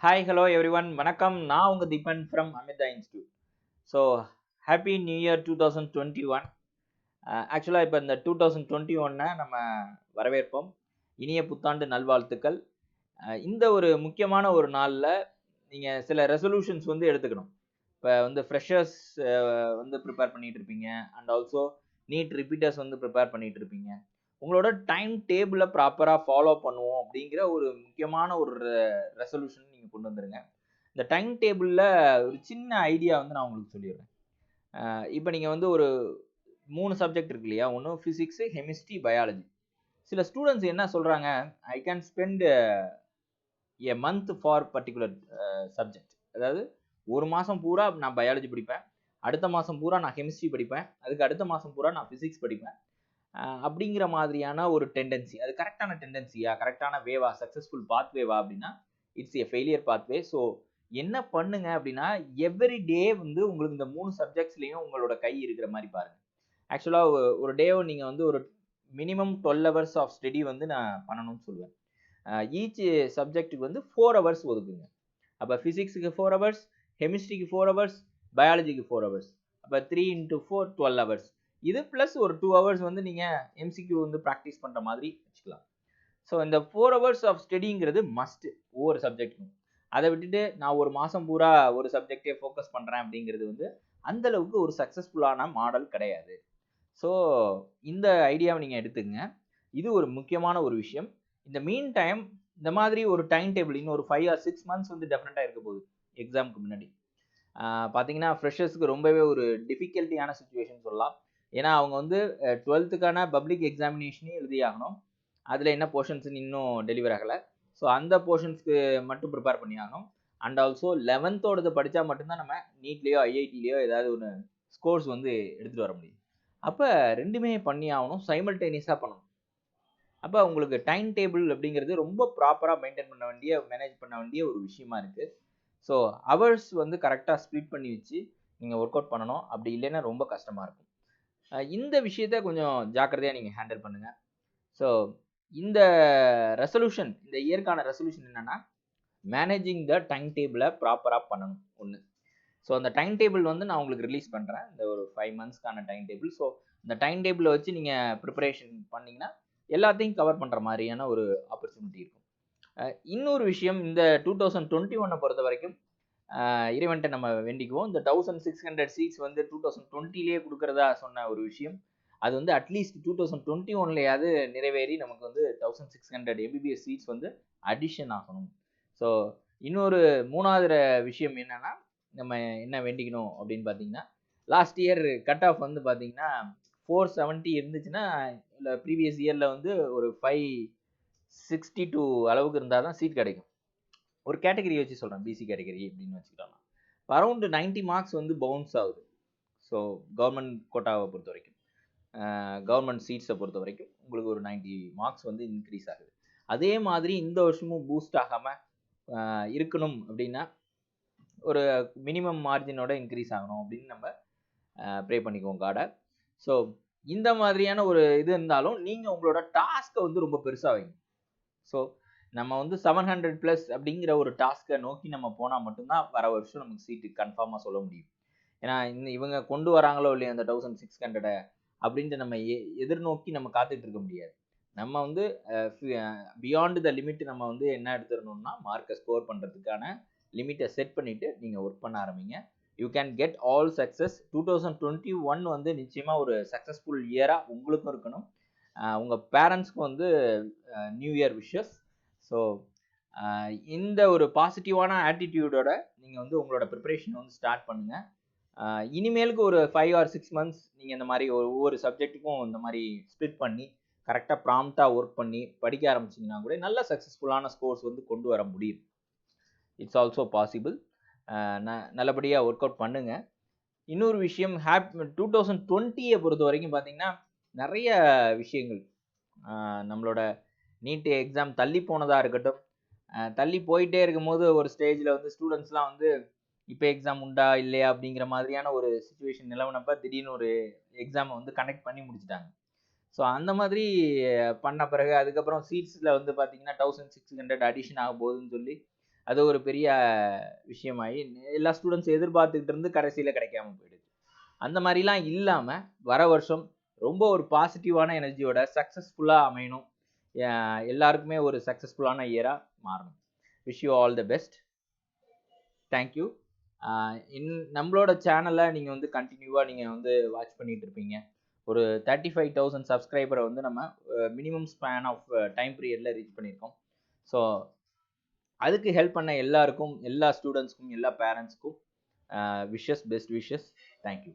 Hi, hello everyone. வணக்கம். நான் உங்க Deepan from Amirtha Institute. So, happy new year 2021. ஆக்சுவலா இப்போ இந்த 2021 நம்ம வரவேற்போம். இனிய புத்தாண்டு நல்வாழ்த்துக்கள். இந்த ஒரு முக்கியமான ஒரு நாள்ல நீங்க சில ரெசல்யூஷன்ஸ் வந்து எடுத்துக்கணும். இப்போ வந்து ஃப்ரெஷர்ஸ் வந்து ப்ரிப்பேர் பண்ணிட்டு இருப்பீங்க அண்ட் ஆல்சோ நீட் ரிப்பீட்டர்ஸ் வந்து ப்ரிப்பேர் பண்ணிட்டு இருப்பீங்க. உங்களோட டைம் டேபிளை ப்ராப்பராக ஃபாலோ பண்ணுவோம் அப்படிங்கிற ஒரு முக்கியமான ஒரு ரெசல்யூஷன் நீங்கள் கொண்டு வந்துருங்க. இந்த டைம் டேபிளில் ஒரு சின்ன ஐடியா வந்து நான் உங்களுக்கு சொல்லிடுறேன். இப்போ நீங்கள் வந்து ஒரு 3 சப்ஜெக்ட் இருக்கு இல்லையா? ஒன்று ஃபிசிக்ஸு, கெமிஸ்ட்ரி, பயாலஜி. சில ஸ்டூடெண்ட்ஸ் என்ன சொல்கிறாங்க, I can spend a month for particular subject. அதாவது ஒரு மாதம் பூரா நான் பயாலஜி படிப்பேன், அடுத்த மாதம் பூரா நான் கெமிஸ்ட்ரி படிப்பேன், அதுக்கு அடுத்த மாதம் பூரா நான் ஃபிசிக்ஸ் படிப்பேன் அப்படிங்கிற மாதிரியான ஒரு டெண்டன்சி. அது கரெக்டான டெண்டன்சியா, கரெக்டான வேவா, சக்ஸஸ்ஃபுல் பாத்வேவா அப்படின்னா it's a failure pathway. So என்ன பண்ணுங்க அப்படின்னா, எவ்ரி டே வந்து உங்களுக்கு இந்த 3 சப்ஜெக்ட்ஸ்லையும் உங்களோட கை இருக்கிற மாதிரி பாருங்க. ஆக்சுவலாக ஒரு டேவை நீங்கள் வந்து ஒரு மினிமம் 12 ஹவர்ஸ் ஆஃப் ஸ்டடி வந்து நான் பண்ணணும்னு சொல்லுவேன். ஈச் சப்ஜெக்ட்டுக்கு வந்து 4 ஹவர்ஸ் ஒதுக்குங்க. அப்போ ஃபிசிக்ஸுக்கு 4 ஹவர்ஸ், கெமிஸ்ட்ரிக்கு 4 ஹவர்ஸ், பயாலஜிக்கு 4 ஹவர்ஸ். அப்போ 3 × 4 12 ஹவர்ஸ். இது ப்ளஸ் ஒரு 2 ஹவர்ஸ் வந்து நீங்கள் எம்சிக்யூ வந்து ப்ராக்டிஸ் பண்ணுற மாதிரி வச்சுக்கலாம். ஸோ இந்த 4 ஹவர்ஸ் ஆஃப் ஸ்டடிங்கிறது மஸ்ட் ஒவ்வொரு சப்ஜெக்ட்டுக்கும். அதை விட்டுட்டு நான் ஒரு மாதம் பூரா ஒரு சப்ஜெக்டே ஃபோக்கஸ் பண்ணுறேன் அப்படிங்கிறது வந்து அந்த அளவுக்கு ஒரு சக்ஸஸ்ஃபுல்லான மாடல் கிடையாது. ஸோ இந்த ஐடியாவை நீங்கள் எடுத்துக்கங்க. இது ஒரு முக்கியமான ஒரு விஷயம். இந்த மீன் டைம் இந்த மாதிரி ஒரு டைம் டேபிள் இன்னும் ஒரு 5 or 6 months வந்து டெஃபினட்டாக இருக்க போகுது எக்ஸாமுக்கு முன்னாடி. பார்த்தீங்கன்னா ஃப்ரெஷர்ஸ்க்கு ரொம்பவே ஒரு டிஃபிகல்ட்டியான சுச்சுவேஷன் சொல்லலாம். ஏன்னா அவங்க வந்து 12th பப்ளிக் எக்ஸாமினேஷனே எழுதியாகணும். அதில் என்ன போர்ஷன்ஸ்னு இன்னும் டெலிவர் ஆகலை. ஸோ அந்த போர்ஷன்ஸ்க்கு மட்டும் ப்ரிப்பேர் பண்ணி ஆகணும். அண்ட் ஆல்சோ 11th படித்தா மட்டும்தான் நம்ம நீட்லேயோ ஐஐடிலேயோ ஏதாவது ஒரு ஸ்கோர்ஸ் வந்து எடுத்துகிட்டு வர முடியும். அப்போ ரெண்டுமே பண்ணி ஆகணும், சைமல்டேனியஸாக பண்ணணும். அப்போ உங்களுக்கு டைம் டேபிள் அப்படிங்கிறது ரொம்ப ப்ராப்பராக மெயின்டைன் பண்ண வேண்டிய, மேனேஜ் பண்ண வேண்டிய ஒரு விஷயமா இருக்குது. ஸோ ஹவர்ஸ் வந்து கரெக்டாக ஸ்ப்ளிட் பண்ணி வச்சு நீங்கள் ஒர்க் அவுட் பண்ணணும். அப்படி இல்லைன்னா ரொம்ப கஷ்டமாக இருக்கும். இந்த விஷயத்த கொஞ்சம் ஜாக்கிரதையாக நீங்கள் ஹேண்டில் பண்ணுங்கள். ஸோ இந்த ரெசல்யூஷன், இந்த இயர்க்கான ரெசல்யூஷன் என்னென்னா, மேனேஜிங் த டைம் டேபிளை ப்ராப்பராக பண்ணணும் ஒன்று. ஸோ அந்த டைம் டேபிள் வந்து நான் உங்களுக்கு ரிலீஸ் பண்ணுறேன், இந்த ஒரு 5 monthsக்கான டைம் டேபிள். ஸோ இந்த டைம் டேபிளை வச்சு நீங்கள் ப்ரிப்பரேஷன் பண்ணிங்கன்னா எல்லாத்தையும் கவர் பண்ணுற மாதிரியான ஒரு ஆப்பர்ச்சுனிட்டி இருக்கும். இன்னொரு விஷயம், இந்த 2021 பொறுத்த வரைக்கும் இறைவன்ட்ட நம்ம வேண்டிக்குவோம். இந்த 1600 சீட்ஸ் வந்து 2020லேயே கொடுக்குறதா சொன்ன ஒரு விஷயம், அது வந்து அட்லீஸ்ட் 2021லையாவது நிறைவேறி நமக்கு வந்து 1600 எம்பிபிஎஸ் சீட்ஸ் வந்து அடிஷன் ஆகணும். ஸோ இன்னொரு 3வது விஷயம் என்னன்னா, நம்ம என்ன வேண்டிக்கணும் அப்படின்னு பார்த்தீங்கன்னா, லாஸ்ட் இயர் கட் ஆஃப் வந்து பார்த்தீங்கன்னா 470 இருந்துச்சுன்னா, இல்லை ப்ரீவியஸ் இயரில் வந்து ஒரு 562 அளவுக்கு இருந்தால் தான் சீட் கிடைக்கும். ஒரு கேட்டகரி வச்சு சொல்கிறேன், பிசி கேட்டகரி அப்படின்னு வச்சுக்கலாம். இப்போ அரௌண்ட் 90 மார்க்ஸ் வந்து பவுன்ஸ் ஆகுது. ஸோ கவர்மெண்ட் கோட்டாவை பொறுத்த வரைக்கும், கவர்மெண்ட் சீட்ஸை பொறுத்த வரைக்கும் உங்களுக்கு ஒரு 90 மார்க்ஸ் வந்து இன்க்ரீஸ் ஆகுது. அதே மாதிரி இந்த வருஷமும் பூஸ்ட் ஆகாமல் இருக்கணும் அப்படின்னா ஒரு மினிமம் மார்ஜினோட இன்க்ரீஸ் ஆகணும் அப்படின்னு நம்ம ப்ரே பண்ணிக்குவோம் காடை. ஸோ இந்த மாதிரியான ஒரு இது இருந்தாலும் நீங்கள் உங்களோட டாஸ்க்கை வந்து ரொம்ப பெருசாக வைங்க. ஸோ நம்ம வந்து 700+ அப்படிங்கிற ஒரு டாஸ்க்கை நோக்கி நம்ம போனால் மட்டும்தான் வர வருஷம் நமக்கு சீட்டு கன்ஃபார்மாக சொல்ல முடியும். ஏன்னா இவங்க கொண்டு வராங்களோ இல்லையா அந்த 1600 அப்படின்ட்டு நம்ம எதிர்நோக்கி நம்ம காத்துட்டு இருக்க முடியாது. நம்ம வந்து பியாண்ட் த லிமிட் நம்ம வந்து என்ன எடுத்துடணும்னா, மார்க்கை ஸ்கோர் பண்ணுறதுக்கான லிமிட்டை செட் பண்ணிவிட்டு நீங்கள் ஒர்க் பண்ண ஆரம்பிங்க. You can get all success. 2021 வந்து நிச்சயமாக ஒரு சக்ஸஸ்ஃபுல் இயராக உங்களுக்கும் இருக்கணும், உங்கள் பேரண்ட்ஸ்க்கும் வந்து நியூ இயர் விஷஸ். ஸோ இந்த ஒரு பாசிட்டிவான ஆட்டிடியூடோட நீங்கள் வந்து உங்களோட ப்ரிப்பரேஷன் வந்து ஸ்டார்ட் பண்ணுங்கள். இனிமேலுக்கு ஒரு 5 or 6 months நீங்கள் இந்த மாதிரி ஒவ்வொரு சப்ஜெக்ட்டுக்கும் இந்த மாதிரி ஸ்ப்ளிட் பண்ணி கரெக்டாக ப்ராம்ப்டாக ஒர்க் பண்ணி படிக்க ஆரம்பிச்சிங்கன்னா கூட நல்ல சக்ஸஸ்ஃபுல்லான ஸ்கோர்ஸ் வந்து கொண்டு வர முடியும். It's also possible. நல்லபடியாக ஒர்க் அவுட் பண்ணுங்கள். இன்னொரு விஷயம், 2020 பொறுத்த வரைக்கும் பார்த்தீங்கன்னா நிறைய விஷயங்கள், நம்மளோட நீட் எக்ஸாம் தள்ளி போனதாக இருக்கட்டும், தள்ளி போயிட்டே இருக்கும்போது ஒரு ஸ்டேஜில் வந்து ஸ்டூடெண்ட்ஸ்லாம் வந்து இப்போ எக்ஸாம் உண்டா இல்லையா அப்படிங்கிற மாதிரியான ஒரு சுச்சுவேஷன் நிலவுனப்ப திடீர்னு ஒரு எக்ஸாமை வந்து கனெக்ட் பண்ணி முடிச்சிட்டாங்க. ஸோ அந்த மாதிரி பண்ண பிறகு அதுக்கப்புறம் சீட்ஸில் வந்து பார்த்தீங்கன்னா 1600 அடிஷன் ஆக போகுதுன்னு சொல்லி அது ஒரு பெரிய விஷயமாயி எல்லா ஸ்டூடெண்ட்ஸ் எதிர்பார்த்துக்கிட்டு இருந்து கடைசியில கிடைக்காம போயிடுது. அந்த மாதிரிலாம் இல்லாம வர வருஷம் ரொம்ப ஒரு பாசிட்டிவான எனர்ஜியோட சக்சஸ்ஃபுல்லா அமையணும். எல்லாருக்குமே ஒரு சக்சஸ்ஃபுல்லான இயரா மாறணும். Wish you all the best. Thank you. நம்மளோட சேனலை நீங்க வந்து கண்டினியூவா நீங்க வந்து வாட்ச் பண்ணிட்டு இருப்பீங்க. ஒரு 35,000 சப்ஸ்கிரைபரை வந்து நம்ம மினிமம் ஸ்பேன் ஆஃப் டைம் பீரியட்ல ரீச் பண்ணியிருக்கோம். ஸோ அதுக்கு ஹெல்ப் பண்ண எல்லாருக்கும், எல்லா ஸ்டூடெண்ட்ஸ்க்கும், எல்லா பேரண்ட்ஸ்க்கும் wishes, best wishes. Thank you.